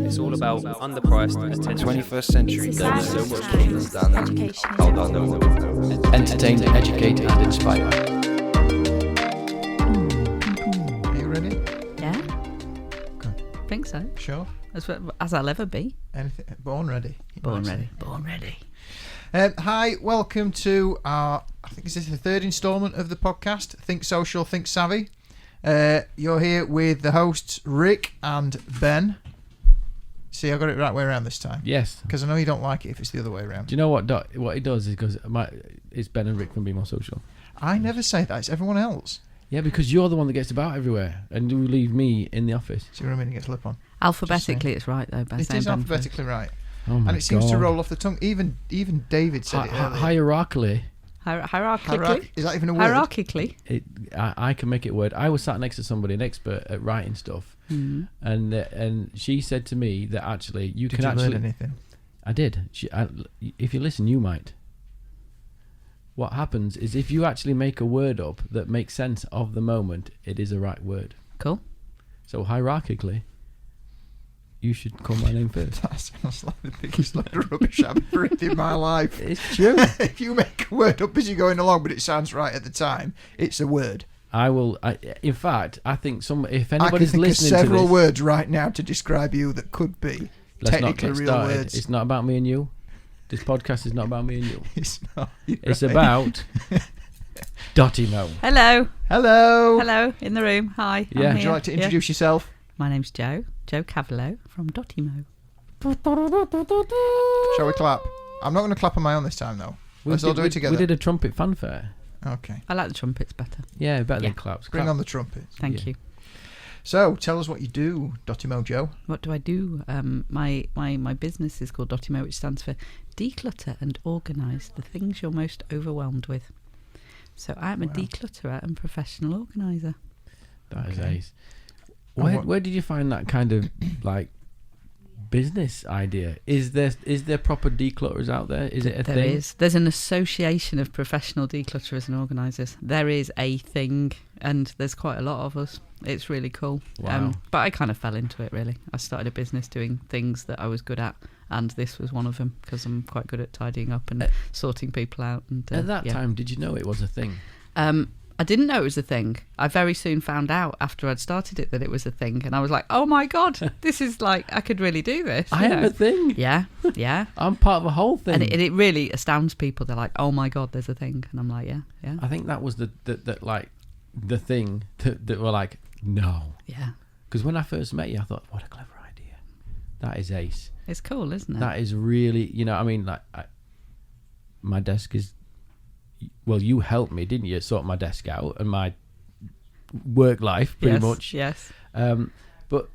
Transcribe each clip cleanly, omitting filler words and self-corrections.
It's all about underpriced attention. 21st century. There is so much to understand. How that no one knows. Entertain, educate, and inspire. Are you ready? Yeah, Good. think so. Sure. As I'll ever be. Anything? Born ready. Born ready. Hi, welcome to our, I think this is the third instalment of the podcast, Think Social, Think Savvy. You're here with the hosts, Rick and Ben. See, I got it right way around this time. Yes. Because I know you don't like it if it's the other way around. Do you know what it does is because it's Ben and Rick from Be More Social. I never say that. It's everyone else. Yeah, because you're the one that gets about everywhere and you leave me in the office. See what I mean? It gets lip on. Alphabetically, it's right though. It is alphabetically right. Oh my and it seems to God. roll off the tongue. Even David said it earlier. Hierarchically. Hierarchically. Is that even a word? Hierarchically. I can make it a word. I was sat next to somebody, an expert at writing stuff, and she said to me that actually you Did can you actually. learn anything? I did. If you listen, you might. What happens is if you actually make a word up that makes sense of the moment, it is a right word. Cool. So hierarchically, you should call my name first. That sounds like the biggest load of rubbish I've ever read in my life. It's true. If you make a word up as you're going along, but it sounds right at the time, it's a word. In fact, I think if I can anybody's think of listening to several this, words right now to describe you that could be let's not technically get real started. words. It's not about me and you. This podcast is not about me and you. It's not. You're It's right. about DottyMow. Hello. In the room. Hi. Yeah. I'm Would you here. like to introduce yourself? My name's Jo Cavlot from DottyMow. Shall we clap? I'm not going to clap on my own this time, though. Let's all do it together. We did a trumpet fanfare. Okay. I like the trumpets better. Yeah, better Yeah. than claps. Bring on the trumpets. Thank Yeah. you. So, tell us what you do, DottyMow Joe. What do I do? My business is called DottyMow, which stands for Declutter and Organise the Things You're Most Overwhelmed With. So I'm a declutterer and professional organiser. That is Okay. ace. And Where did you find that kind of like business idea? Is there proper declutterers out there? Is it a There thing? is. There's an association of professional declutterers and organisers. There is a thing, and there's quite a lot of us. It's really cool. Wow. But I kind of fell into it, really. I started a business doing things that I was good at, and this was one of them, because I'm quite good at tidying up and sorting people out. And At that time, did you know it was a thing? I didn't know it was a thing. I very soon found out after I'd started it that it was a thing, and I was like, oh my God, this is like, I could really do this. I am a thing. Yeah. I'm part of a whole thing. And it really astounds people. They're like, oh my God, there's a thing. And I'm like, yeah. I think that was the thing that were like, no. Yeah. Because when I first met you, I thought, what a clever idea. That is ace. It's cool, isn't it? That is really, my desk is, well, you helped me, didn't you, sort my desk out and my work life, pretty much. Yes. But,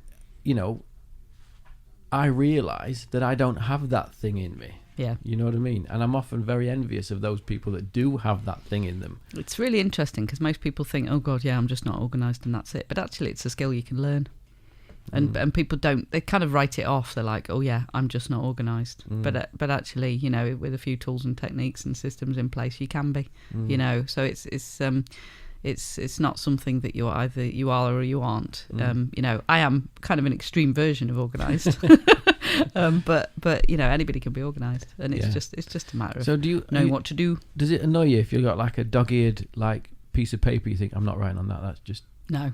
I realise that I don't have that thing in me. Yeah. You know what I mean? And I'm often very envious of those people that do have that thing in them. It's really interesting because most people think, oh God, yeah, I'm just not organised and that's it. But actually it's a skill you can learn. And people don't, they kind of write it off. They're like, oh yeah, I'm just not organised. But actually, with a few tools and techniques and systems in place, you can be, so it's not something that you are or you aren't. I am kind of an extreme version of organised. But anybody can be organised, and it's just a matter of knowing what to do. Does it annoy you if you've got like a dog-eared like piece of paper, you think, I'm not writing on that, that's just... No.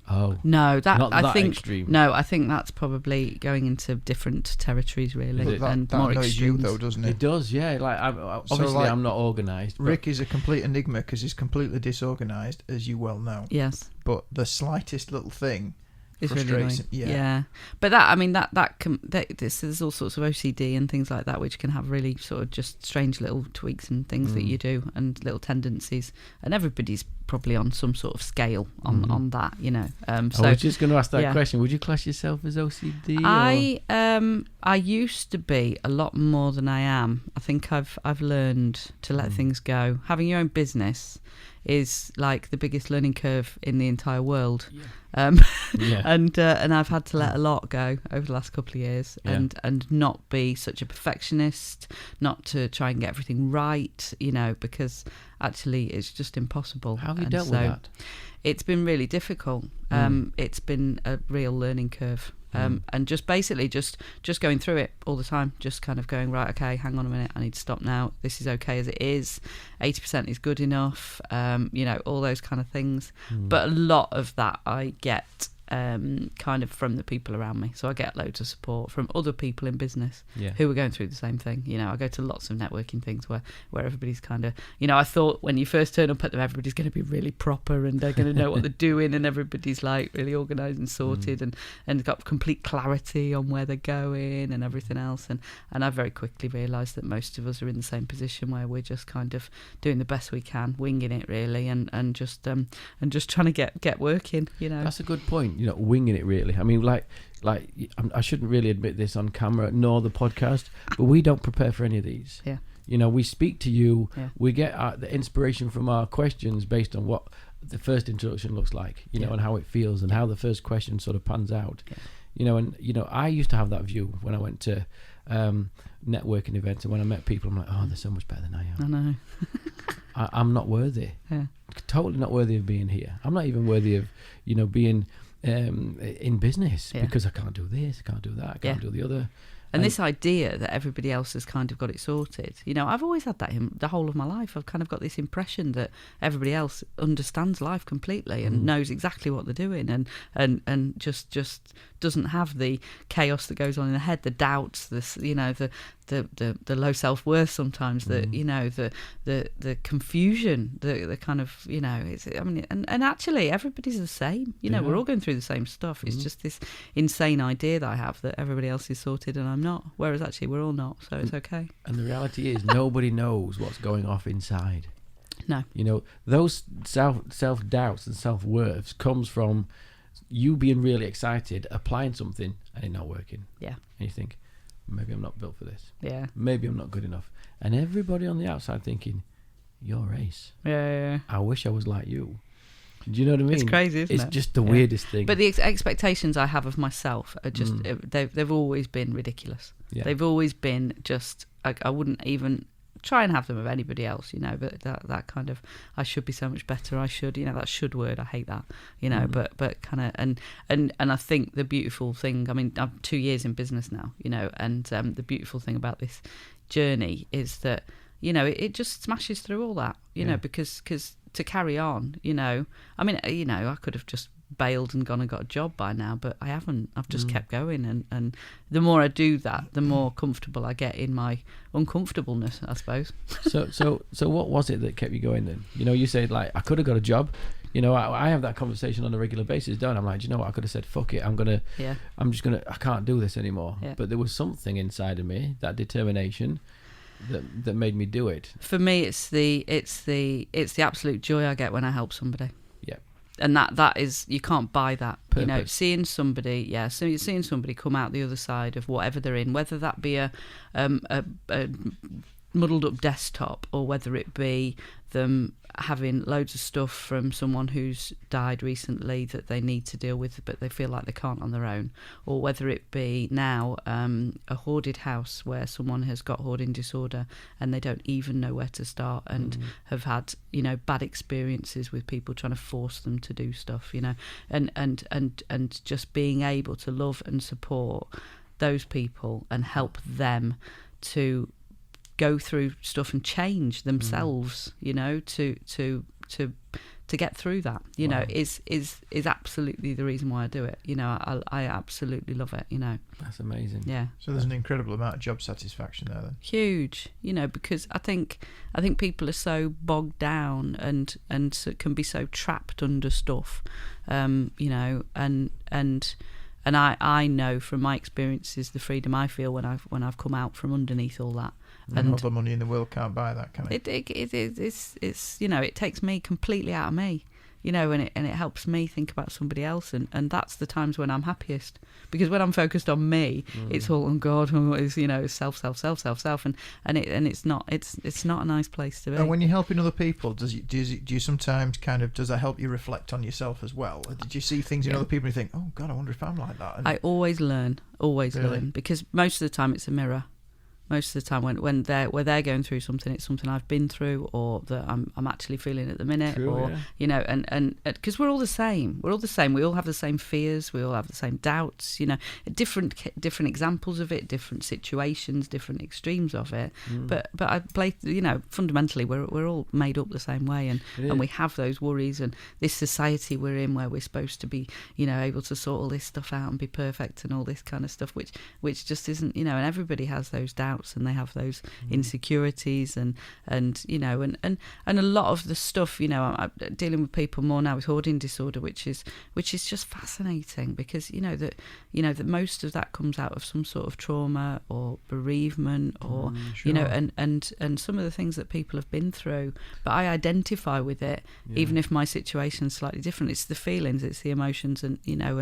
Oh. No, I think extreme. No, I think that's probably going into different territories, really, and that more annoys extremes. you, though, doesn't It it? does, yeah. Like, obviously, I'm not organised. Rick is a complete enigma because he's completely disorganised, as you well know. Yes. But the slightest little thing It's really frustrates annoying. him. Yeah. But there's all sorts of OCD and things like that which can have really sort of just strange little tweaks and things that you do and little tendencies, and everybody's probably on some sort of scale on that, So I was just going to ask that question. Would you class yourself as OCD? I used to be a lot more than I am. I think I've learned to let things go. Having your own business is like the biggest learning curve in the entire world. And I've had to let a lot go over the last couple of years, and not be such a perfectionist, not to try and get everything right, because actually it's just impossible. How have you dealt with that? It's been really difficult. It's been a real learning curve. and just basically just going through it all the time, just kind of going, right, okay, hang on a minute, I need to stop now. This is okay as it is. 80% is good enough. All those kind of things. But a lot of that I get kind of from the people around me. So I get loads of support from other people in business who are going through the same thing. I go to lots of networking things where everybody's kind of, I thought when you first turn up at them, everybody's going to be really proper and they're going to know what they're doing, and everybody's like really organised and sorted and got complete clarity on where they're going and everything else. And I very quickly realised that most of us are in the same position where we're just kind of doing the best we can, winging it really, and just trying to get working. That's a good point. Winging it really. I mean, like I shouldn't really admit this on camera nor the podcast, but we don't prepare for any of these. Yeah. We speak to you. Yeah. We get the inspiration from our questions based on what the first introduction looks like, and how it feels and how the first question sort of pans out. Yeah. I used to have that view when I went to networking events, and when I met people, I'm like, oh, they're so much better than I am. I know. I'm not worthy. Yeah. Totally not worthy of being here. I'm not even worthy of, being in business because I can't do this, I can't do that, I can't do the other. And this idea that everybody else has kind of got it sorted, I've always had that in the whole of my life. I've kind of got this impression that everybody else understands life completely and knows exactly what they're doing, and just doesn't have the chaos that goes on in the head, the doubts, the low self-worth sometimes, the confusion, the kind of and actually everybody's the same. We're all going through the same stuff. It's just this insane idea that I have that everybody else is sorted and I'm not, whereas actually we're all not, so it's okay. And the reality is nobody knows what's going off inside. No. Those self-doubts and self-worths comes from you being really excited, applying something and it not working. Yeah. And you think, maybe I'm not built for this. Yeah. Maybe I'm not good enough. And everybody on the outside thinking, you're ace. Yeah. I wish I was like you. Do you know what I mean? It's crazy, isn't it? It's just the weirdest thing. But the expectations I have of myself are just, they've always been ridiculous. Yeah. They've always been just, I wouldn't even try and have them of anybody else, but that kind of, I should be so much better, I should, that should word, I hate that, but kind of, and I think the beautiful thing, I mean, I'm 2 years in business now, and the beautiful thing about this journey is that, it just smashes through all that, because to carry on, I mean, I could have just bailed and gone and got a job by now, but I haven't. I've just kept going, and the more I do that, the more comfortable I get in my uncomfortableness, I suppose. So what was it that kept you going then? You said like I could have got a job. I have that conversation on a regular basis, don't I? I'm like, do you know what? I could have said, fuck it, I can't do this anymore. Yeah. But there was something inside of me, that determination, that made me do it. For me, it's the absolute joy I get when I help somebody. Yeah. And that is, you can't buy that. Purpose. Seeing somebody, so you're seeing somebody come out the other side of whatever they're in, whether that be a muddled up desktop, or whether it be them having loads of stuff from someone who's died recently that they need to deal with but they feel like they can't on their own, or whether it be now a hoarded house where someone has got hoarding disorder and they don't even know where to start and have had bad experiences with people trying to force them to do stuff, and just being able to love and support those people and help them to go through stuff and change themselves, to get through that, Wow. is absolutely the reason why I do it. I absolutely love it. That's amazing. Yeah. So there's an incredible amount of job satisfaction there then. Huge, because I think people are so bogged down and so can be so trapped under stuff, and I know from my experiences the freedom I feel when I've come out from underneath all that. And all the money in the world can't buy that, can it? It's it takes me completely out of me, and it helps me think about somebody else, and that's the times when I'm happiest, because when I'm focused on me, it's all, oh God, it's self, and it's not a nice place to be. And when you're helping other people, do you sometimes does that help you reflect on yourself as well? Or did you see things in other people and you think, oh God, I wonder if I'm like that? And I always learn, Really? because most of the time it's a mirror. most of the time when they're going through something, it's something I've been through or that I'm actually feeling at the minute. True, or yeah. you know, and because we're all the same, we all have the same fears, we all have the same doubts, you know, different examples of it, different situations, different extremes of it, but I play, you know, fundamentally we're all made up the same way, and we have those worries, and this society we're in where we're supposed to be, you know, able to sort all this stuff out and be perfect and all this kind of stuff, which just isn't, you know, and everybody has those doubts and they have those insecurities and you know, and a lot of the stuff, you know, I'm dealing with people more now with hoarding disorder, which is just fascinating, because you know that most of that comes out of some sort of trauma or bereavement or sure. you know, and some of the things that people have been through, but I identify with it even if my situation's slightly different. It's the feelings, it's the emotions, and you know,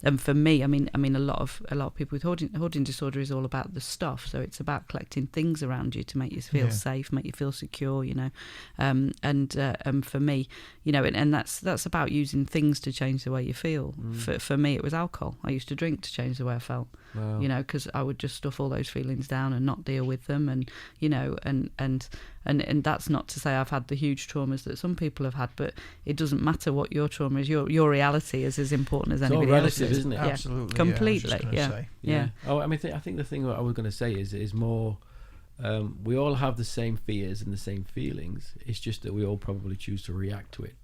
and for me, I mean a lot of people with hoarding disorder is all about the stuff, so it's about collecting things around you to make you feel safe, make you feel secure, you know, and for me, you know, and that's about using things to change the way you feel. For me, it was alcohol. I used to drink to change the way I felt. Wow. You know, because I would just stuff all those feelings down and not deal with them, and you know, and that's not to say I've had the huge traumas that some people have had, but it doesn't matter what your trauma is. Your reality is as important as anybody else's. It's all relative, isn't it? Yeah. Absolutely, Completely. Yeah. Oh, I mean, I think the thing I was going to say is more. We all have the same fears and the same feelings. It's just that we all probably choose to react to it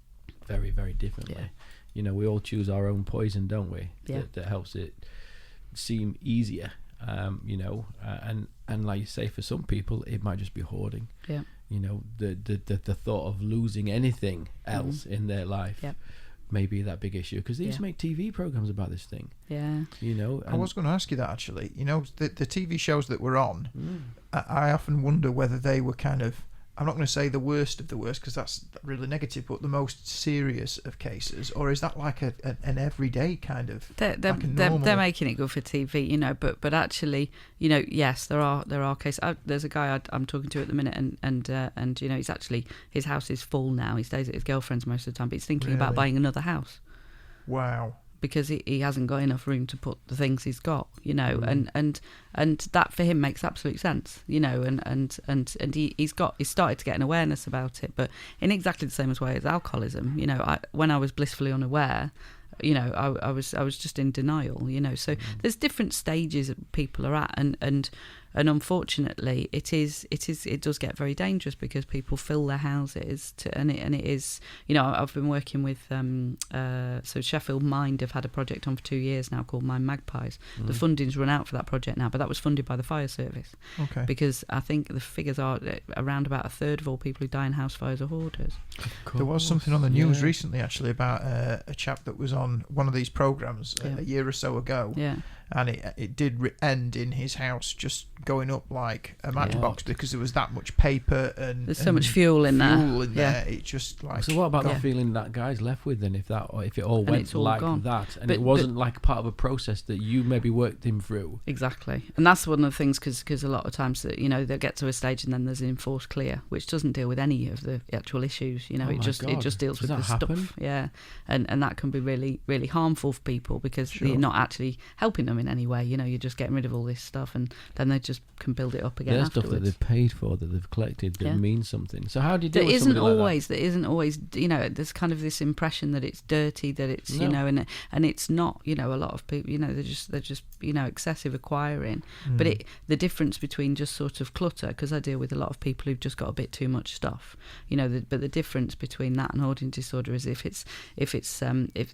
very, very differently. Yeah. You know, we all choose our own poison, don't we? Yeah. That helps it seem easier. You know, and like you say, for some people, it might just be hoarding. Yeah. You know, the thought of losing anything else in their life. Yep. May be that big issue, because they used to make TV programs about this thing. Yeah. You know, I was going to ask you that actually. You know, the TV shows that were on, I often wonder whether they were kind of, I'm not going to say the worst of the worst because that's really negative, but the most serious of cases, or is that like an everyday kind of? They're making it good for TV, you know, but actually, you know, yes, there are cases. There's a guy I'm talking to at the minute, and you know, his house is full now. He stays at his girlfriend's most of the time, but he's thinking about buying another house. Wow. Because he hasn't got enough room to put the things he's got, you know, and that for him makes absolute sense, you know, and he's started to get an awareness about it, but in exactly the same way as alcoholism, you know, when I was blissfully unaware, you know, I was just in denial, you know, so there's different stages that people are at, and unfortunately it does get very dangerous because people fill their houses and it is, you know, I've been working with so Sheffield Mind have had a project on for 2 years now called Mind Magpies. The funding's run out for that project now, but that was funded by the fire service. Okay. Because I think the figures are around about a third of all people who die in house fires are hoarders. There was something on the news recently actually about a chap that was on one of these programs a year or so ago. Yeah. And it did end in his house just going up like a matchbox because there was that much paper and there's so much fuel in there. Yeah. It just like. So what about that feeling that guy's left with then? If it all went all like gone. that, and it wasn't like part of a process that you maybe worked him through. Exactly, and that's one of the things because a lot of times that, you know, they'll get to a stage and then there's an enforced clear, which doesn't deal with any of the actual issues. You know, it just deals with the stuff. Yeah, and that can be really, really harmful for people because you're not actually helping them in any way. You know, you're just getting rid of all this stuff, and then they just can build it up again. There's afterwards. stuff that they've paid for, that they've collected, that means something. So how do you deal with somebody like that? There isn't always, you know, there's kind of this impression that it's dirty, that it's, you know, and it's not. You know, a lot of people, you know, they're just you know, excessive acquiring. But the difference between just sort of clutter, because I deal with a lot of people who've just got a bit too much stuff, you know, but the difference between that and hoarding disorder is if it's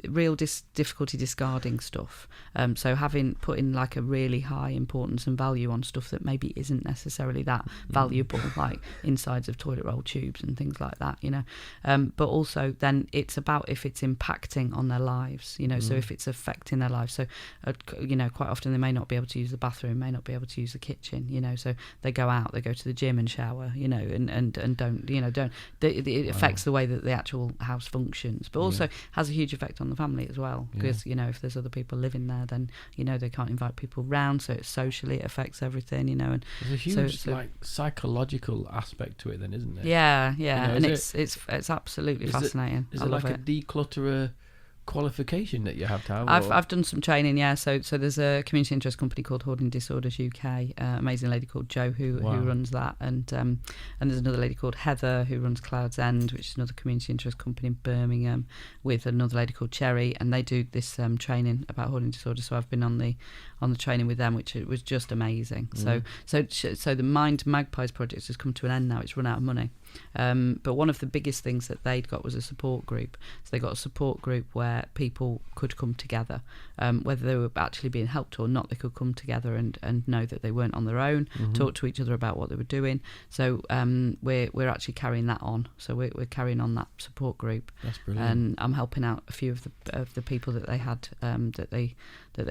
real difficulty discarding stuff. So put in like a really high importance and value on stuff that maybe isn't necessarily that valuable, like insides of toilet roll tubes and things like that, you know. But also then it's about if it's impacting on their lives, you know, so if it's affecting their lives. So, you know, quite often they may not be able to use the bathroom, may not be able to use the kitchen, you know, so they go out, they go to the gym and shower, you know, and don't, you know, it affects the way that the actual house functions, but also has a huge effect on the family as well, because, you know, if there's other people living there, then, you know, they can't invite people round, so socially it affects everything, you know. And there's a huge like psychological aspect to it then, isn't there? Yeah, you know, and it's absolutely fascinating. Is it like a declutterer qualification that you have to have? I've done some training, yeah. So there's a community interest company called Hoarding Disorders UK. Amazing lady called Jo who runs that, and there's another lady called Heather who runs Cloud's End, which is another community interest company in Birmingham, with another lady called Cherry, and they do this training about hoarding disorders. So I've been on the training with them, which it was just amazing. So the Mind Magpies project has come to an end now. It's run out of money. But one of the biggest things that they'd got was a support group. So they got a support group where people could come together, whether they were actually being helped or not. They could come together and know that they weren't on their own, talk to each other about what they were doing. So we're actually carrying that on. So we're carrying on that support group. That's brilliant. And I'm helping out a few of the people that they had that they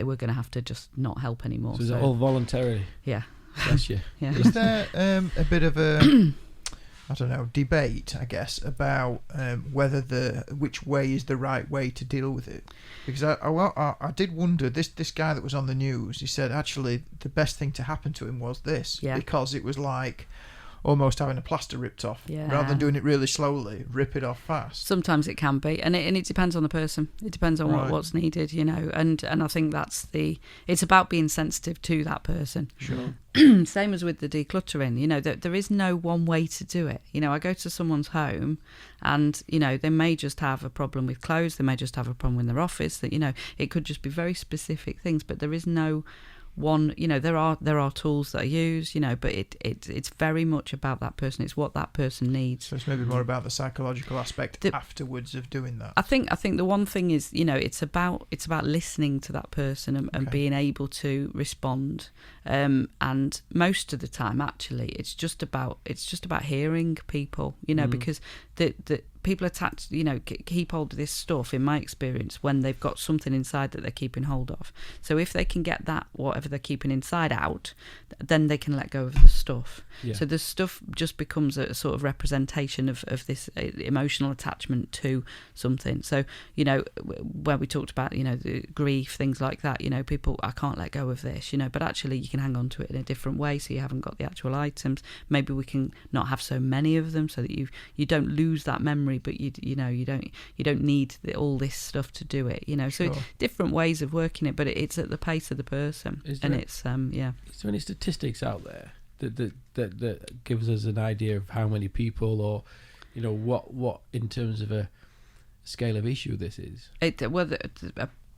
were going to have to just not help anymore. So is it all voluntary? Yeah. Bless you. Yeah. Is there a bit of a I don't know, debate, I guess, about which way is the right way to deal with it? Because I did wonder, this guy that was on the news, he said actually the best thing to happen to him was this, because it was like almost having a plaster ripped off. Rather than doing it really slowly, rip it off fast. Sometimes it can be, and it depends on the person. It depends on what's needed, and I think it's about being sensitive to that person. Sure. Same as with the decluttering, there is no one way to do it. I go to someone's home and, they may just have a problem with clothes, they may just have a problem in their office, that, it could just be very specific things, but there is no one, there are tools that are used, but it's very much about that person. It's what that person needs. So it's maybe more about the psychological aspect afterwards of doing that. I think the one thing is, it's about listening to that person and being able to respond. And most of the time, actually, it's just about hearing people, because the people attach, keep hold of this stuff, in my experience, when they've got something inside that they're keeping hold of. So if they can get that, whatever they're keeping inside, out, then they can let go of the stuff. Yeah. So the stuff just becomes a sort of representation of this emotional attachment to something. So, where we talked about, the grief, things like that, people, I can't let go of this, but actually you can hang on to it in a different way, so you haven't got the actual items. Maybe we can not have so many of them so that you don't lose that memory, but you don't need all this stuff to do it, so different ways of working it, but it's at the pace of the person. Is there any statistics out there that gives us an idea of how many people, or what in terms of a scale of issue this is?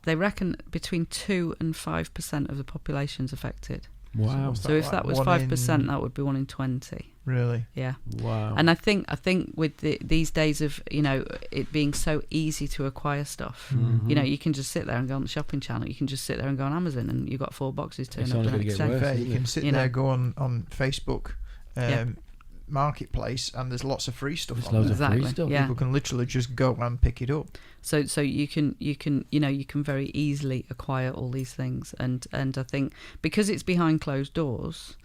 They reckon between 2 and 5% of the population's affected. Wow. So if that was 5%, that would be 1 in 20. Really? Yeah. Wow. And I think with these days of it being so easy to acquire stuff, you can just sit there and go on the shopping channel. You can just sit there and go on Amazon, and you've got 4 boxes turned up the next day. You can sit there, go on Facebook. Marketplace, and there's lots of free stuff on there. Exactly. Free stuff. Yeah. People can literally just go and pick it up. So you can very easily acquire all these things, and I think because it's behind closed doors,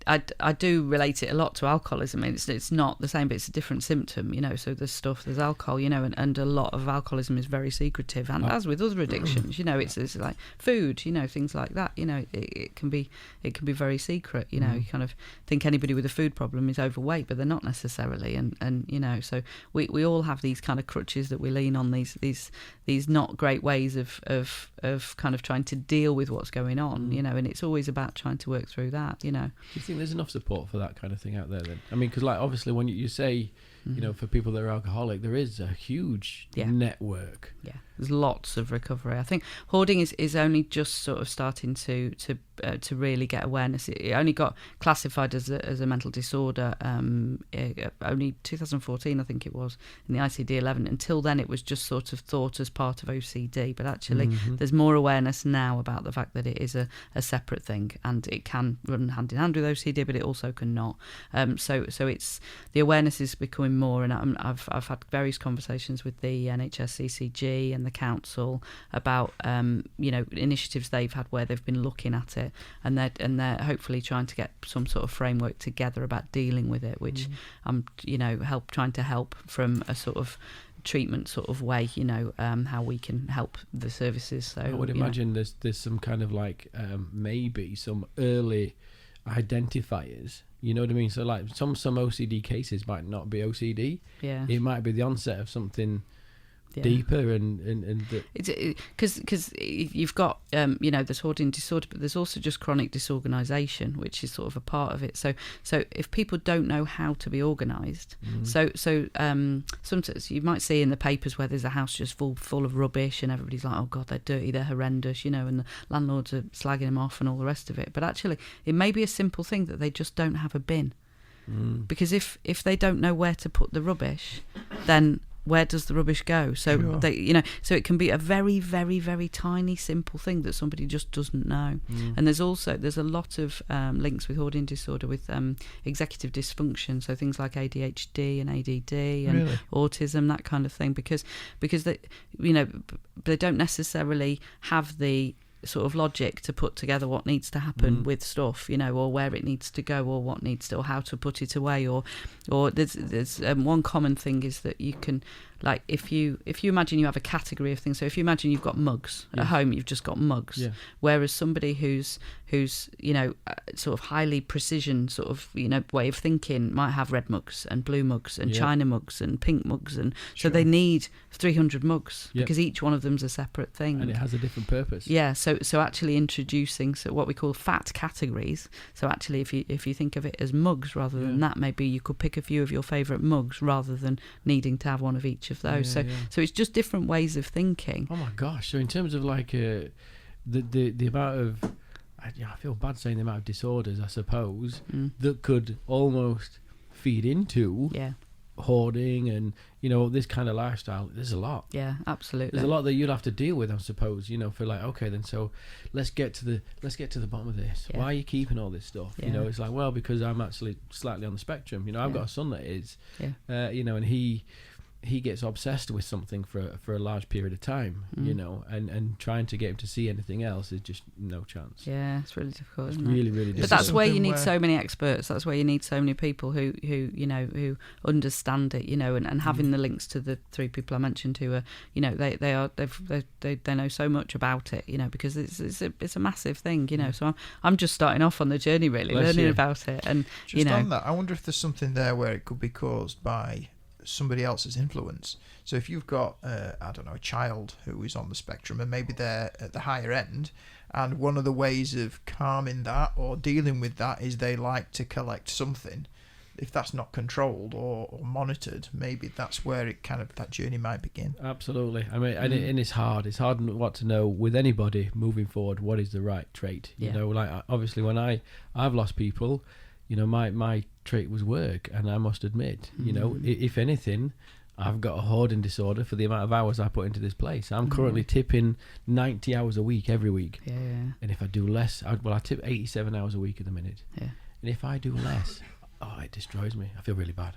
I do relate it a lot to alcoholism. I mean, it's not the same, but it's a different symptom, So there's alcohol, and a lot of alcoholism is very secretive, and as with other addictions, it's like food, things like that. It can be very secret. You kind of think anybody with a food problem is overweight, but they're not necessarily. And so we all have these kind of crutches that we lean on, these not great ways of kind of trying to deal with what's going on, and it's always about trying to work through that. Do you think there's enough support for that kind of thing out there then? I mean, because obviously when you say, for people that are alcoholic, there is a huge network. Yeah, there's lots of recovery. I think hoarding is only just sort of starting to really get awareness. It only got classified as a mental disorder only 2014, I think it was, in the ICD-11. Until then, it was just sort of thought as part of OCD. But actually, there's more awareness now about the fact that it is a separate thing, and it can run hand in hand with OCD, but it also can not. So it's the awareness is becoming more, and I've had various conversations with the NHS CCG and the council about initiatives they've had where they've been looking at it, and they're hopefully trying to get some sort of framework together about dealing with it, which I'm trying to help from a sort of treatment sort of way, how we can help the services. So I would imagine there's some kind of maybe some early identifiers, you know what I mean? So some OCD cases might not be OCD. Yeah. It might be the onset of something deeper and because you've got there's hoarding disorder, but there's also just chronic disorganisation, which is sort of a part of it. So if people don't know how to be organised, sometimes you might see in the papers where there's a house just full of rubbish and everybody's like, oh god, they're dirty, they're horrendous, and the landlords are slagging them off and all the rest of it. But actually it may be a simple thing that they just don't have a bin, because if they don't know where to put the rubbish, then where does the rubbish go? So so it can be a very, very, very tiny, simple thing that somebody just doesn't know. And there's a lot of links with hoarding disorder with executive dysfunction, so things like ADHD and ADD and autism, that kind of thing, because they they don't necessarily have the sort of logic to put together what needs to happen with stuff, or where it needs to go, or what needs to, or how to put it away, or there's one common thing is that you can, like, if you imagine you have a category of things, so if you imagine you've got mugs at home, you've just got mugs, whereas somebody who's sort of highly precision sort of way of thinking might have red mugs and blue mugs and china mugs and pink mugs, and so they need 300 mugs because each one of them's a separate thing and it has a different purpose. So actually introducing what we call fat categories. So actually if you think of it as mugs rather than that, maybe you could pick a few of your favourite mugs rather than needing to have one of each of those. So it's just different ways of thinking. Oh my gosh! So in terms of like the amount of, I feel bad saying the amount of disorders, I suppose, that could almost feed into hoarding and this kind of lifestyle. There's a lot. Yeah, absolutely. There's a lot that you'd have to deal with, I suppose. For like, okay, then so let's get to the bottom of this. Why are you keeping all this stuff? It's like, well, because I'm actually slightly on the spectrum. I've got a son that is, and he gets obsessed with something for a large period of time, and trying to get him to see anything else is just no chance. Yeah, it's really difficult. It's isn't really, it? really difficult. But that's where you need so many experts. That's where you need so many people who understand it, and having the links to the three people I mentioned who are, they know so much about it, because it's a massive thing, So I'm just starting off on the journey, really, learning about it, and just on that, I wonder if there's something there where it could be caused by somebody else's influence. So if you've got a child who is on the spectrum and maybe they're at the higher end, and one of the ways of calming that or dealing with that is they like to collect something, if that's not controlled or monitored, maybe that's where that journey might begin. Absolutely. I mean, and it's hard what to know with anybody moving forward what is the right trait. Like obviously when I've lost people, my trait was work, and I must admit, if anything, I've got a hoarding disorder for the amount of hours I put into this place. I'm currently tipping 90 hours a week every week. Yeah. And if I do less, I tip 87 hours a week at the minute. Yeah. And if I do less, it destroys me. I feel really bad.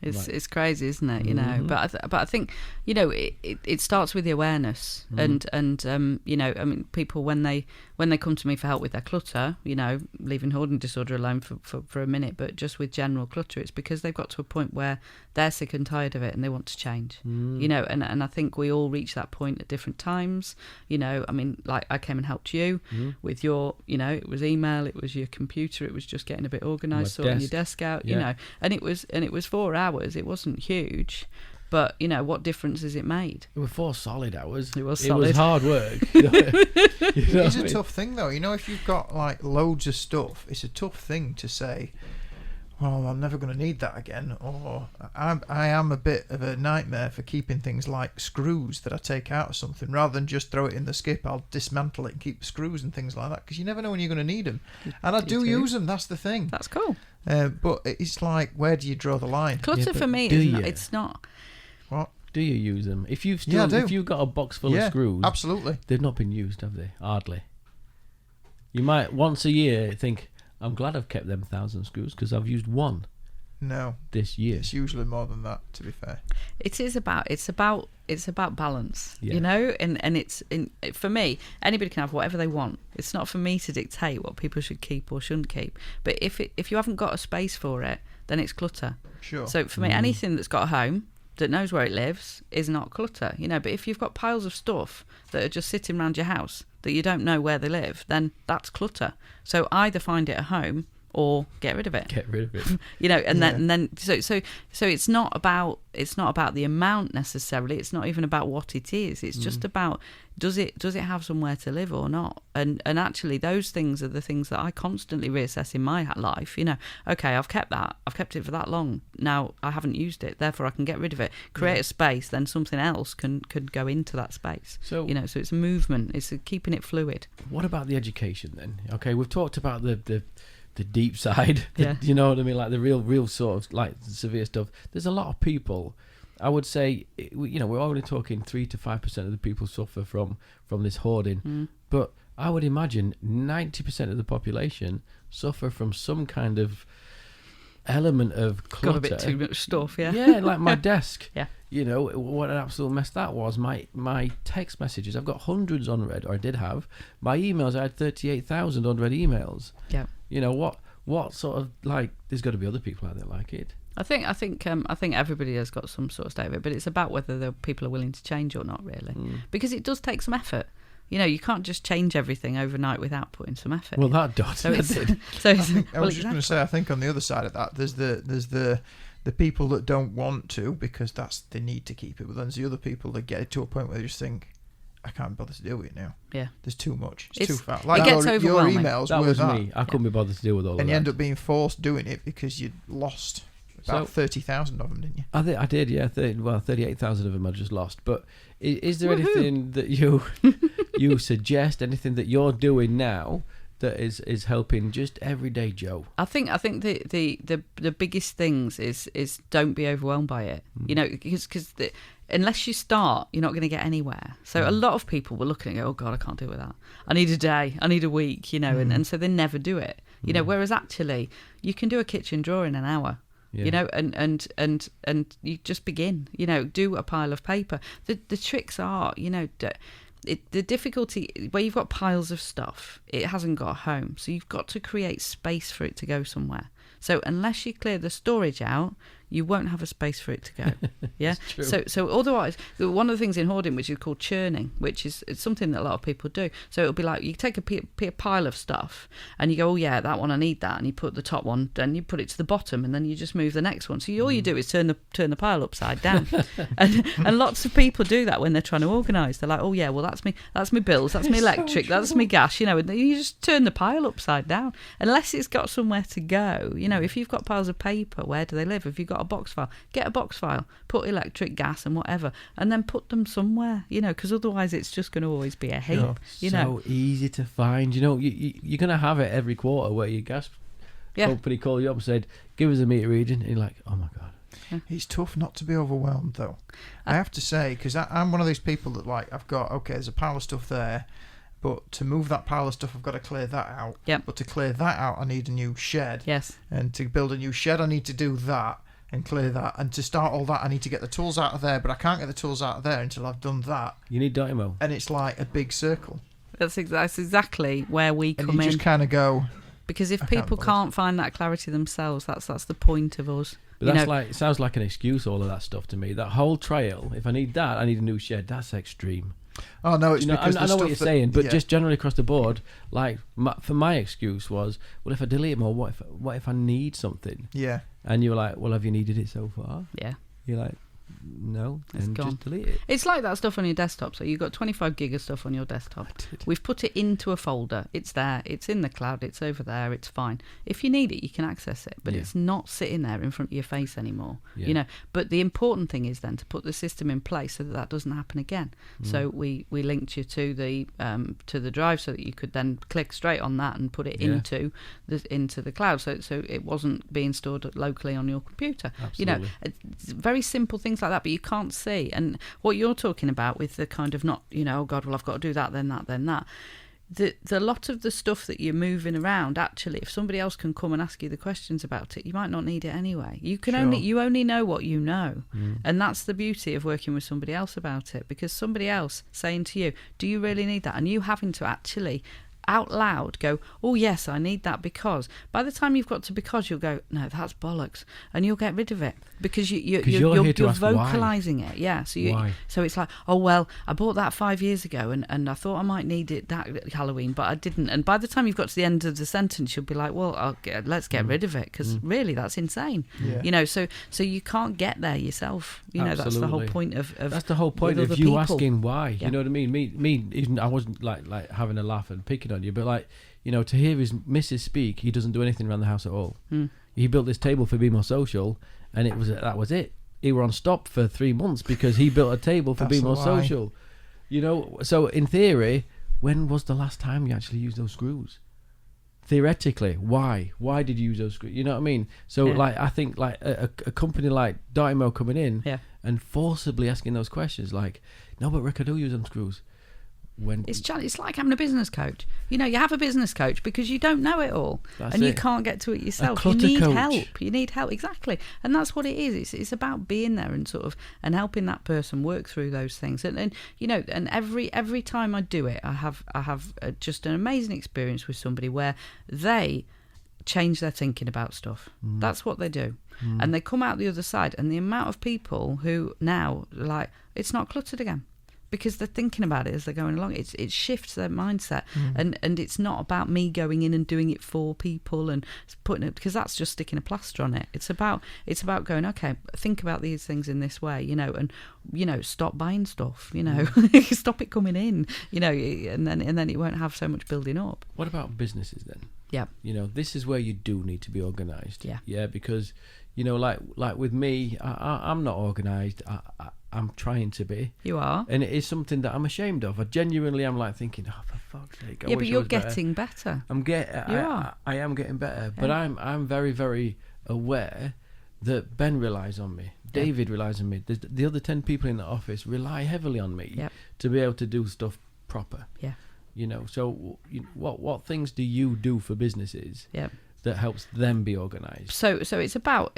It's crazy, isn't it? But I think it starts with the awareness, and I mean, people when they come to me for help with their clutter, leaving hoarding disorder alone for a minute, but just with general clutter, it's because they've got to a point where they're sick and tired of it and they want to change. And I think we all reach that point at different times. I mean, like I came and helped you with your, it was email, it was your computer, it was just getting a bit organised, sorting your desk out, and it was 4 hours. It wasn't huge, but what difference has it made? It was 4 solid hours. It was solid. It was hard work. It's a tough thing though. If you've got like loads of stuff, it's a tough thing to say, well, I'm never going to need that again, or I am a bit of a nightmare for keeping things like screws that I take out of something. Rather than just throw it in the skip, I'll dismantle it and keep the screws and things like that, because you never know when you're going to need them. And I do use them, that's the thing. That's cool. But it's like, where do you draw the line? Clutter for me, it's not... What? Do you use them? If you've got a box full of screws... absolutely. They've not been used, have they? Hardly. You might, once a year, think... I'm glad I've kept them 1,000 screws because I've used one. No, this year. It's usually more than that, to be fair. It's about balance, and it's for me. Anybody can have whatever they want. It's not for me to dictate what people should keep or shouldn't keep. But if you haven't got a space for it, then it's clutter. Sure. So for me, anything that's got a home that knows where it lives is not clutter, But if you've got piles of stuff that are just sitting around your house that you don't know where they live, then that's clutter. So either find it a home or get rid of it. Get rid of it. Then so it's not about the amount necessarily. It's not even about what it is. It's just about does it have somewhere to live or not? And actually those things are the things that I constantly reassess in my life. Okay, I've kept it for that long. Now I haven't used it, therefore I can get rid of it. Create a space, then something else can go into that space. So so it's a movement. It's keeping it fluid. What about the education then? Okay, we've talked about the deep side, Yeah. you know what I mean, like the real sort of like severe stuff. There's a lot of people, I would say, we're only talking 3 to 5% of the people suffer from this hoarding, but I would imagine 90% of the population suffer from some kind of element of clutter. Got a bit too much stuff, yeah. Yeah, like my desk. Yeah. What an absolute mess that was. My text messages, I've got hundreds unread, or I did have. My emails, I had 38,000 unread emails. Yeah. What sort of, like, there's got to be other people out there like it. I think everybody has got some sort of state of it, but it's about whether the people are willing to change or not, really, because it does take some effort. You can't just change everything overnight without putting some effort. Well, in. that does. So it's, I was just going to say, I think on the other side of that, there's the people that don't want to because they need to keep it, but then there's the other people that get it to a point where they just think, I can't bother to deal with it now. Yeah, there's too much. It's too fast. Like it gets your overwhelming. emails That were was that. me. I couldn't be bothered to deal with all of that. And you end up being forced doing it because you lost about 30,000 of them, didn't you? I did, yeah. 38,000 of them I just lost. But is there Woohoo. anything that you suggest, anything that you're doing now that is helping just everyday Joe? I think the biggest things is don't be overwhelmed by it. Because unless you start, you're not going to get anywhere. So a lot of people were looking and go, oh God, I can't deal with that. I need a day, I need a week, and so they never do it. Whereas actually you can do a kitchen drawer in an hour. Yeah. And you just begin. Do a pile of paper. The tricks are, the difficulty where you've got piles of stuff, it hasn't got a home, so you've got to create space for it to go somewhere. So unless you clear the storage out, you won't have a space for it to go. Yeah. So otherwise, one of the things in hoarding, which is called churning, which is it's something that a lot of people do. So it'll be like you take a pile of stuff and you go, oh yeah, that one I need that, and you put the top one, then you put it to the bottom, and then you just move the next one. So all you do is turn the pile upside down, and lots of people do that when they're trying to organise. They're like, oh yeah, well that's my bills, that's my electric, that's my gas, and you just turn the pile upside down unless it's got somewhere to go. If you've got piles of paper, where do they live? If you've got a box file, get a box file, put electric, gas and whatever, and then put them somewhere, because otherwise it's just going to always be a heap. So easy to find. You're going to have it every quarter where your gas company call you up and said, give us a meter reading, and you're like, oh my God. Yeah. It's tough not to be overwhelmed though, I have to say, because I'm one of these people that, like, I've got, okay, there's a pile of stuff there, but to move that pile of stuff, I've got to clear that out. Yep. But to clear that out, I need a new shed. Yes. And to build a new shed, I need to do that and clear that. And to start all that, I need to get the tools out of there, but I can't get the tools out of there until I've done that. You need DottyMow. And it's like a big circle. That's exactly where we come in. And you just kind of go... Because if people can't find that clarity themselves, that's the point of us. But it sounds like an excuse, all of that stuff to me. That whole trail, if I need that, I need a new shed. That's extreme. Oh no, it's because I know what you're saying, but just generally across the board, like for my excuse was, well, if I delete them, or what if I need something? Yeah. And you were like, well, have you needed it so far? Yeah. You're like, no, it's then gone. just delete it. It's like that stuff on your desktop. So you've got 25 gig of stuff on your desktop. We've put it into a folder. It's there. It's in the cloud. It's over there. It's fine. If you need it, you can access it, but it's not sitting there in front of your face anymore. Yeah. But the important thing is then to put the system in place so that doesn't happen again. So we linked you to the drive so that you could then click straight on that and put it into the cloud. So it wasn't being stored locally on your computer. Absolutely. It's very simple things like that, but you can't see. And what you're talking about with the kind of not, oh God, well, I've got to do that, then that. The lot of the stuff that you're moving around, actually, if somebody else can come and ask you the questions about it, you might not need it anyway. You only know what you know. And that's the beauty of working with somebody else about it, because somebody else saying to you, do you really need that? And you having to actually out loud go, oh yes, I need that because. By the time you've got to because, you'll go, no, that's bollocks, and you'll get rid of it because you're here to ask vocalising it. Yeah. Why? So it's like, oh well, I bought that 5 years ago, and I thought I might need it that Halloween, but I didn't. And by the time you've got to the end of the sentence, you'll be like, well, let's get rid of it because really that's insane. Yeah. So you can't get there yourself. That's the whole point of that's the whole point with of other you people. asking why. Yeah. You know what I mean? Me, even I wasn't like having a laugh and picking on you, but like, to hear his missus speak, he doesn't do anything around the house at all. He built this table for Be More Social, and that was it. He were on stop for 3 months because he built a table for Be More Social. So in theory, when was the last time you actually used those screws? Theoretically, why did you use those screws? You know what I mean? So like, I think like a company like DottyMow coming in and forcibly asking those questions, like, no, but Rick, I do use them screws. When it's like having a business coach. You have a business coach because you don't know it all, and you can't get to it yourself. You need help. You need help, exactly, and that's what it is. It's about being there and and helping that person work through those things. And every time I do it, I have just an amazing experience with somebody where they change their thinking about stuff. That's what they do, and they come out the other side. And the amount of people who now are like, it's not cluttered again. Because they're thinking about it as they're going along. It shifts their mindset, and it's not about me going in and doing it for people and putting it, because that's just sticking a plaster on it. It's about going, okay, think about these things in this way, and stop buying stuff, stop it coming in, and then it won't have so much building up. What about businesses then? Yeah, this is where you do need to be organised. Yeah, because like with me, I'm not organised. I'm trying to be. You are. And it is something that I'm ashamed of. I genuinely am like thinking, oh, for fuck's sake. Yeah, but you're getting better. I am getting better. Yeah. But I'm very, very aware that Ben relies on me. David relies on me. The other 10 people in the office rely heavily on me to be able to do stuff proper. Yeah. So what things do you do for businesses that helps them be organised? So it's about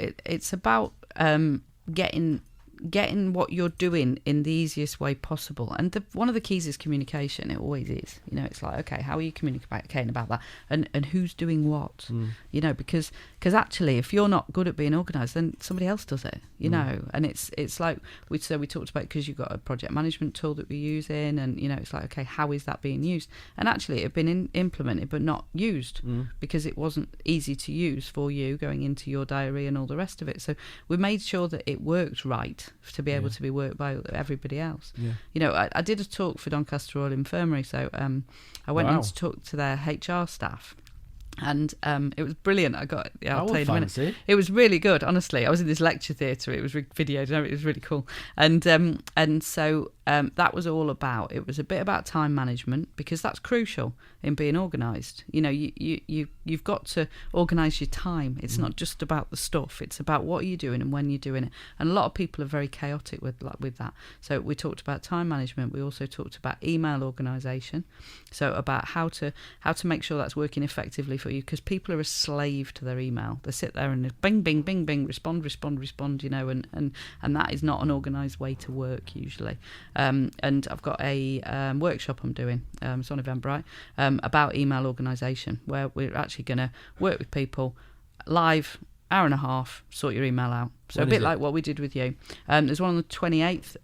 getting what you're doing in the easiest way possible, and one of the keys is communication. It always is. It's like, okay, how are you communicating about that, and who's doing what? Because actually, if you're not good at being organised, then somebody else does it. And it's like we talked about, because you've got a project management tool that we're using, and it's like, okay, how is that being used? And actually, it had been implemented but not used because it wasn't easy to use for you going into your diary and all the rest of it. So we made sure that it worked right to be able to be worked by everybody else. I did a talk for Doncaster Royal Infirmary, so I went in to talk to their HR staff, and it was brilliant. I'll tell you in a minute. It was really good, honestly. I was in this lecture theatre. It was videoed. It was really cool, and so that was all about. It was a bit about time management, because that's crucial in being organised. You've got to organise your time. It's not just about the stuff. It's about what you're doing and when you're doing it. And a lot of people are very chaotic with that. So we talked about time management. We also talked about email organisation. So about how to make sure that's working effectively for you, because people are a slave to their email. They sit there and bing, bing, bing, bing, respond, and that is not an organised way to work usually. And I've got a workshop I'm doing. It's on Eventbrite. About email organisation, where we're actually going to work with people live, hour and a half, sort your email out. So a bit like what we did with you. There's one on the 30th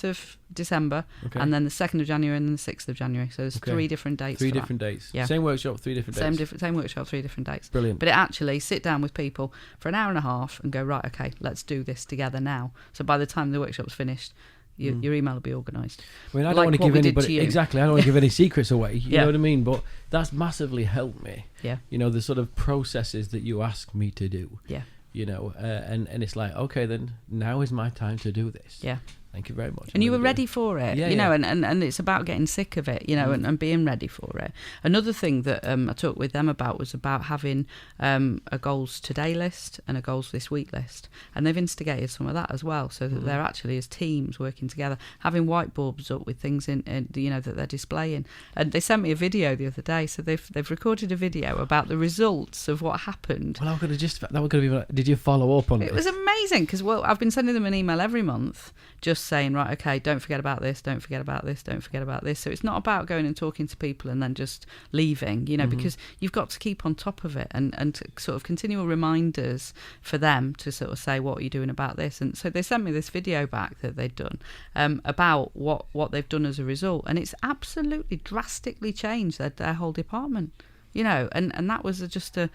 of December, and then the 2nd of January and then the 6th of January. So there's 3 different dates. 3 different dates. Yeah. Same workshop, 3 different dates. Same workshop, 3 different dates. Brilliant. But it actually sit down with people for an hour and a half and go, right, okay, let's do this together now. So by the time the workshop's finished, your email will be organised. I mean, I don't want to give anybody I don't want to give any secrets away. You know what I mean? But that's massively helped me. Yeah. The sort of processes that you ask me to do. Yeah. And it's like, okay, then now is my time to do this. Yeah. Thank you very much. And you were ready for it, and it's about getting sick of it, and being ready for it. Another thing that I talked with them about was about having a goals today list and a goals this week list, and they've instigated some of that as well, so that they're actually as teams working together, having whiteboards up with things in that they're displaying. And they sent me a video the other day, so they've recorded a video about the results of what happened. Well, did you follow up on it? It was amazing, because I've been sending them an email every month, just saying, right, okay, don't forget about this, don't forget about this, don't forget about this. So it's not about going and talking to people and then just leaving, because you've got to keep on top of it and sort of continual reminders for them to sort of say, what are you doing about this? And so they sent me this video back that they'd done about what they've done as a result, and it's absolutely drastically changed their whole department, and that was just a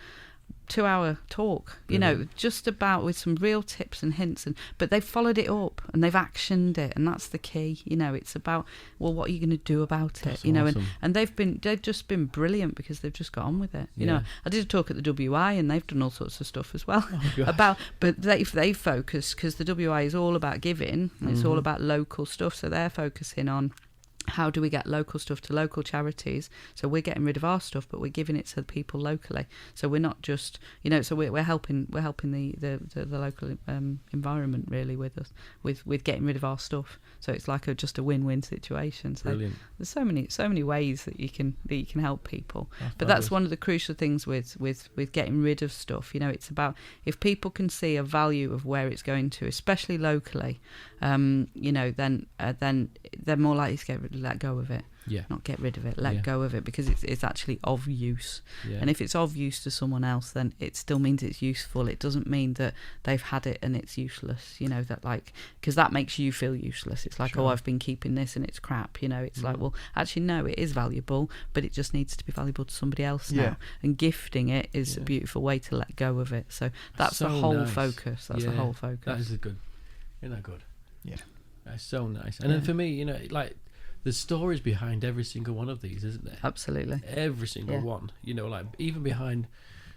2-hour talk, just about with some real tips and hints, but they've followed it up and they've actioned it, and that's the key. It's about, well, what are you going to do about it? Awesome. And they've just been brilliant because they've just got on with it. I did a talk at the WI and they've done all sorts of stuff as well but they focus, because the WI is all about giving, and it's all about local stuff, so they're focusing on how do we get local stuff to local charities. So we're getting rid of our stuff, but we're giving it to the people locally. So we're not just, so we're helping the local environment really with us, with getting rid of our stuff. So it's like just a win-win situation. So Brilliant. There's so many ways that you can help people. That's but that's one of the crucial things with getting rid of stuff. It's about, if people can see a value of where it's going to, especially locally, then they're more likely to let go of it. Yeah. Not get rid of it, let go of it, because it's actually of use. Yeah. And if it's of use to someone else, then it still means it's useful. It doesn't mean that they've had it and it's useless, because that makes you feel useless. It's like, Sure. oh, I've been keeping this and it's crap, it's like, well, actually no, it is valuable, but it just needs to be valuable to somebody else now. And gifting it is a beautiful way to let go of it. So that's so the whole nice. focus. That's the whole focus. That is good. Isn't that good? Yeah. That's so nice. And then for me, there's stories behind every single one of these, isn't there? Absolutely. Every single one. Even behind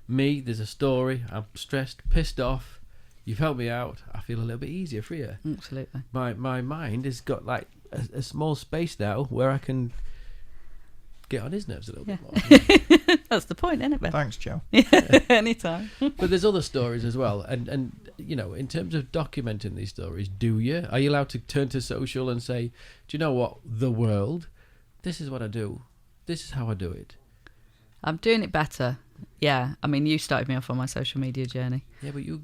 me, there's a story. I'm stressed, pissed off. You've helped me out. I feel a little bit easier, freer. Absolutely. My mind has got like a small space now where I can get on his nerves a little bit more. That's the point, isn't it, Ben? Thanks, Joe. Anytime. But there's other stories as well, and in terms of documenting these stories, are you allowed to turn to social and say, do you know what, the world, this is what I do, this is how I do it? I'm doing it better. Yeah, I mean, you started me off on my social media journey. Yeah, but you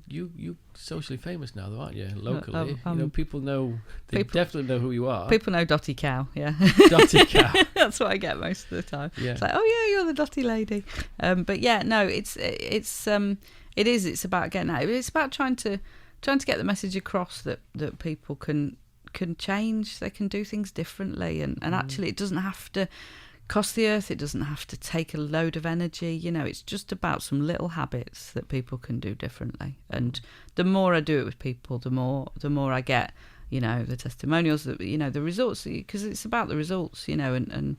socially famous now, though, aren't you? Locally, people know. People definitely know who you are. People know Dotty Cow. Yeah, Dotty Cow. That's what I get most of the time. Yeah. It's like, oh yeah, you're the Dotty lady. But yeah, no, it is. It's about getting out. It's about trying to get the message across that people can change. They can do things differently, and actually, it doesn't have to cost the earth. It doesn't have to take a load of energy. It's just about some little habits that people can do differently. And the more I do it with people, the more I get, the testimonials, that the results, because it's about the results, and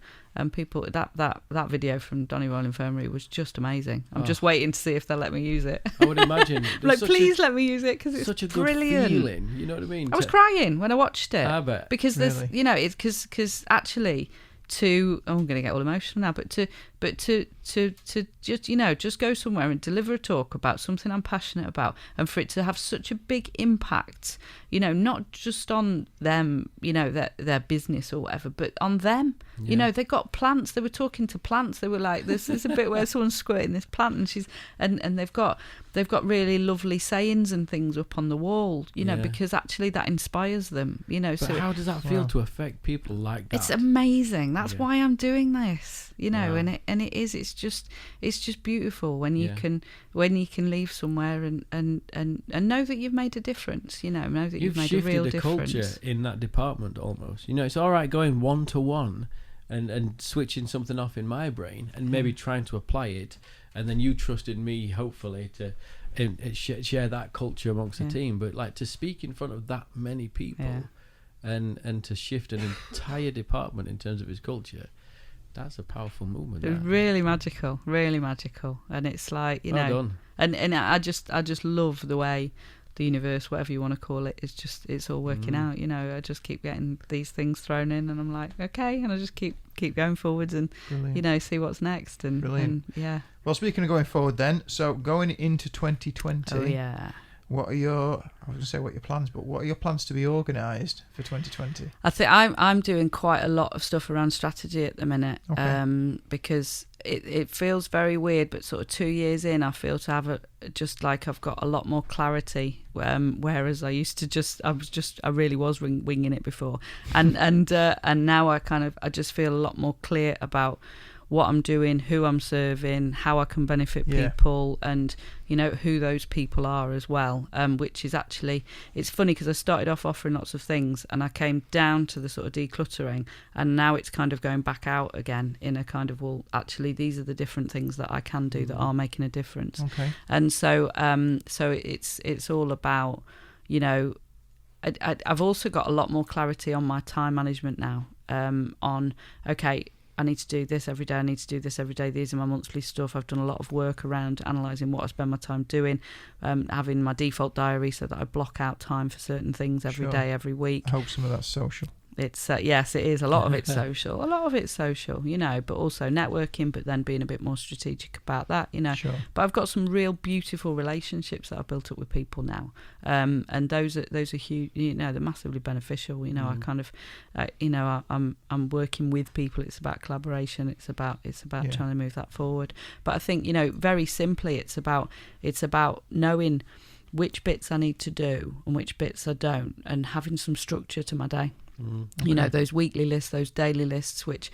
people, that video from Donnyroyle Infirmary was just amazing. I'm just waiting to see if they'll let me use it. I would imagine. Like, please let me use it, because it's such a brilliant. good feeling. You know what I mean? I was crying when I watched it. I bet. Because there's, Really? it's because actually, I'm going to get all emotional now, but to just go somewhere and deliver a talk about something I'm passionate about, and for it to have such a big impact, not just on them, their business or whatever, but on them. Yeah. They got plants. They were talking to plants. They were like, there's a bit where someone's squirting this plant, and they've got really lovely sayings and things up on the wall, because actually that inspires them, But so how does that feel to affect people like that? it's amazing. That's why I'm doing this, Wow. and it is. It's just beautiful when you can leave somewhere and know that you've made a difference. Know that you've made a real shifted the difference. culture in that department almost. It's all right going 1-to-1 and switching something off in my brain and maybe trying to apply it, and then you trusted me, hopefully, to share that culture amongst the team. But like, to speak in front of that many people and to shift an entire department in terms of its culture, that's a powerful movement. It was really magical, and it's like, Well done. and I just love the way the universe, whatever you want to call it, it's all working out. I just keep getting these things thrown in, and I'm like, okay, and I just keep going forwards and Brilliant. see what's next, and Brilliant. yeah. Well, speaking of going forward then, so going into 2020, Oh yeah. what are your plans, but what are your plans to be organised for 2020? I think I'm doing quite a lot of stuff around strategy at the minute, because it feels very weird, but sort of 2 years in, I feel to have just like I've got a lot more clarity, whereas I used to I really was winging it before, and now I just feel a lot more clear about what I'm doing, who I'm serving, how I can benefit people, and who those people are as well, which is actually, it's funny because I started off offering lots of things and I came down to the sort of decluttering, and now it's kind of going back out again in a kind of, well, actually these are the different things that I can do that are making a difference. Okay. And so it's all about, I've also got a lot more clarity on my time management now, on, okay, I need to do this every day, I need to do this every day, these are my monthly stuff. I've done a lot of work around analysing what I spend my time doing, having my default diary so that I block out time for certain things every day, every week. I hope some of that's social. It's yes, it is. A lot of it's social, but also networking, but then being a bit more strategic about that, Sure. But I've got some real beautiful relationships that I've built up with people now, and those are huge. They're massively beneficial. I kind of, I'm working with people. It's about collaboration. It's about trying to move that forward. But I think very simply, it's about knowing which bits I need to do and which bits I don't, and having some structure to my day. Those weekly lists, those daily lists, which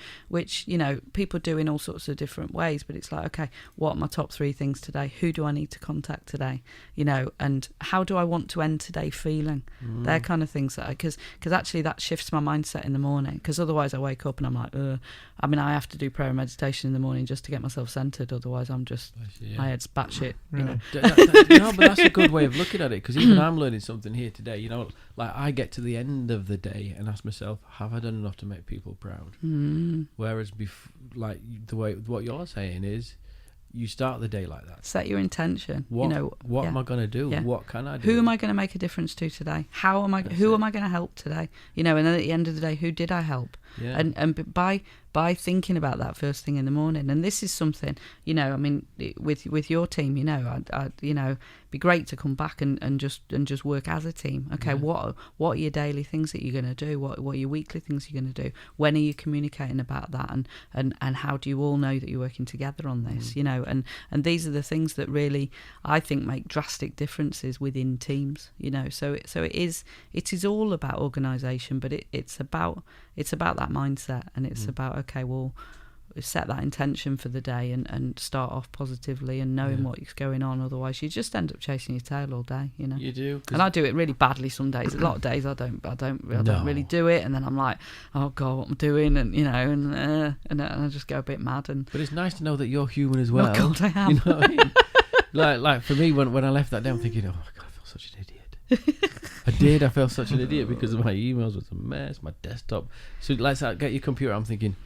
people do in all sorts of different ways, but it's like, okay, what are my top 3 things today? Who do I need to contact today? And how do I want to end today feeling? They're kind of things that because actually that shifts my mindset in the morning, because otherwise I wake up and I'm like, I have to do prayer and meditation in the morning just to get myself centered, otherwise I'm just my head's batshit. Really? But that's a good way of looking at it, because even I'm learning something here today. Like I get to the end of the day and ask myself, have I done enough to make people proud? Whereas what you're saying is, you start the day like that. Set your intention. What am I going to do? Yeah. What can I do? Who am I going to make a difference to today? Who am I going to help today? And then at the end of the day, who did I help? Yeah. And by thinking about that first thing in the morning, and this is something, with your team, I'd be great to come back and just work as a team. Okay, what are your daily things that you're going to do? What are your weekly things you're going to do? When are you communicating about that? And how do you all know that you're working together on this? And these are the things that really, I think, make drastic differences within teams. So it is all about organisation, but it's about that mindset, and it's about, okay, well, set that intention for the day and start off positively and knowing what's going on. Otherwise you just end up chasing your tail all day. You do, and I do it really badly some days. A lot of days I don't really do it, and then I'm like, oh god, what I'm doing, and and I just go a bit mad. But it's nice to know that you're human as well. Oh god, I am. You know what I mean? like for me, when I left that day, I'm thinking, oh my god, I feel such an idiot. I felt such an idiot because my emails was a mess, my desktop. So get your computer. I'm thinking,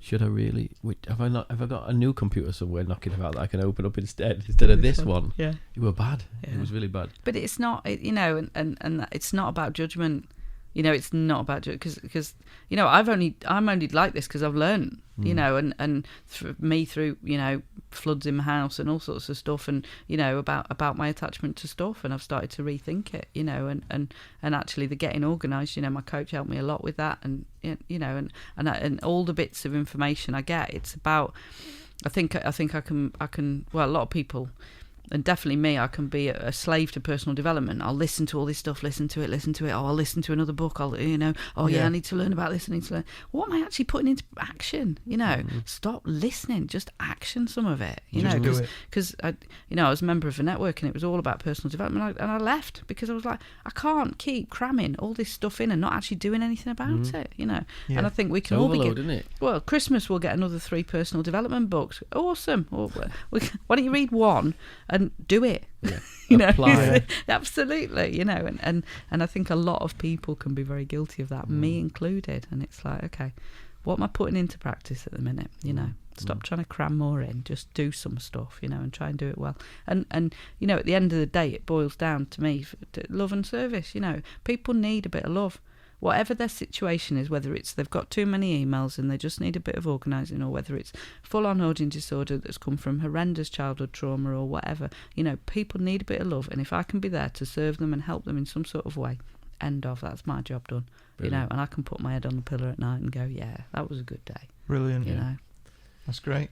should I really? Have I got a new computer somewhere knocking about that I can open up instead of this one? Yeah, it was bad. Yeah. It was really bad. But it's not, and it's not about judgment. It's not about because I'm only like this because I've learned, and through floods in my house and all sorts of stuff, and about my attachment to stuff, and I've started to rethink it, and actually the getting organised. My coach helped me a lot with that, and and all the bits of information I get. It's about, I think I can. Well, a lot of people. And definitely me, I can be a slave to personal development. I'll listen to all this stuff, listen to it. Oh, I'll listen to another book. I need to learn about this. I need to learn. What am I actually putting into action? Stop listening, just action some of it. Because I was a member of a network, and it was all about personal development. And I left because I was like, I can't keep cramming all this stuff in and not actually doing anything about it. And I think we can all begin. Isn't it? Well, Christmas we'll get another 3 personal development books. Awesome. Why don't you read one? And do it, apply. Absolutely, and I think a lot of people can be very guilty of that, me included. And it's like, okay, what am I putting into practice at the minute? Stop trying to cram more in, just do some stuff, and try and do it well. And at the end of the day, it boils down to me to love and service. People need a bit of love. whatever their situation is, whether it's they've got too many emails and they just need a bit of organising, or whether it's full-on hoarding disorder that's come from horrendous childhood trauma or whatever, people need a bit of love, and if I can be there to serve them and help them in some sort of way, end of, that's my job done. Brilliant. And I can put my head on the pillow at night and go, yeah, that was a good day. Brilliant. You know, that's great.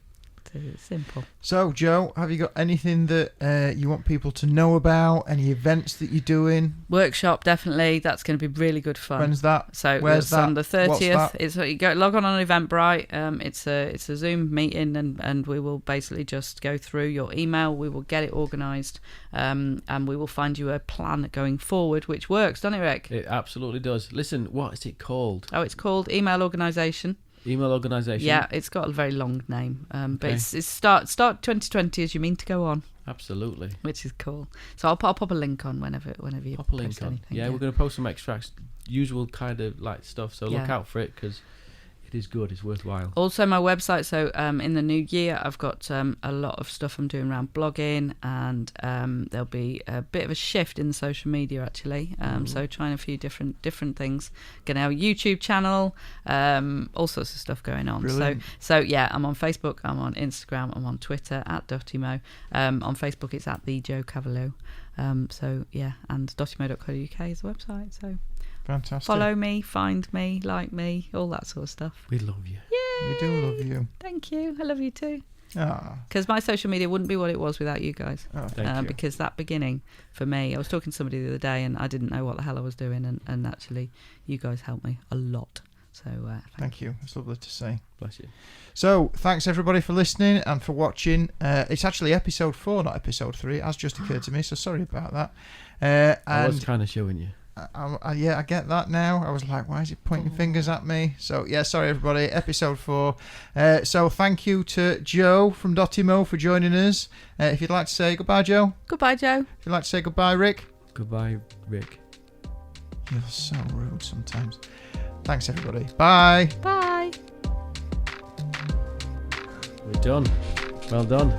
it's simple. So, Joe, have you got anything that you want people to know about? Any events that you're doing? Workshop, definitely. That's going to be really good fun. When's that? So Where's it's that? on the What's 30th. that? It's you go log on Eventbrite. It's a Zoom meeting, and we will basically just go through your email. We will get it organised, and we will find you a plan going forward, which works, doesn't it, Rick? It absolutely does. Listen, what is it called? Oh, it's called Email Organisation. Email organisation. Yeah, it's got a very long name, but Okay. it's start 2020 as you mean to go on, Absolutely. which is cool. So I'll pop a link on whenever you Pop a link post on. anything. Yeah, we're going to post some extracts, usual kind of like stuff. So look Yeah. out for it because it is good. It's worthwhile. Also, my website. So in the new year, I've got a lot of stuff I'm doing around blogging, and there'll be a bit of a shift in the social media actually. So trying a few different things. Going to have a YouTube channel, all sorts of stuff going on. Brilliant. So yeah, I'm on Facebook, I'm on Instagram, I'm on Twitter at DottyMow. On Facebook, it's at the Jo Cavlot. So yeah, and DottyMow.co.uk is the website. So Fantastic. follow me, find me, like me, all that sort of stuff. We love you. Yay! We do love you. Thank you. I love you too. Ah, Because my social media wouldn't be what it was without you guys. oh, thank you. Because that beginning for me, I was talking to somebody the other day and I didn't know what the hell I was doing, and actually you guys helped me a lot. So Thank you. It's lovely to see. Bless you. So, thanks everybody for listening and for watching. It's actually episode 4, not episode 3. It has just occurred to me, so sorry about that. I was And kind of showing you. I get that now. I was like, why is he pointing fingers at me? So, yeah, sorry everybody. Episode 4. So, thank you to Joe from DottyMow for joining us. If you'd like to say goodbye, Joe. goodbye, Joe. If you'd like to say goodbye, Rick. Goodbye, Rick. You're so rude sometimes. Thanks everybody. Bye. Bye. We're done. Well done.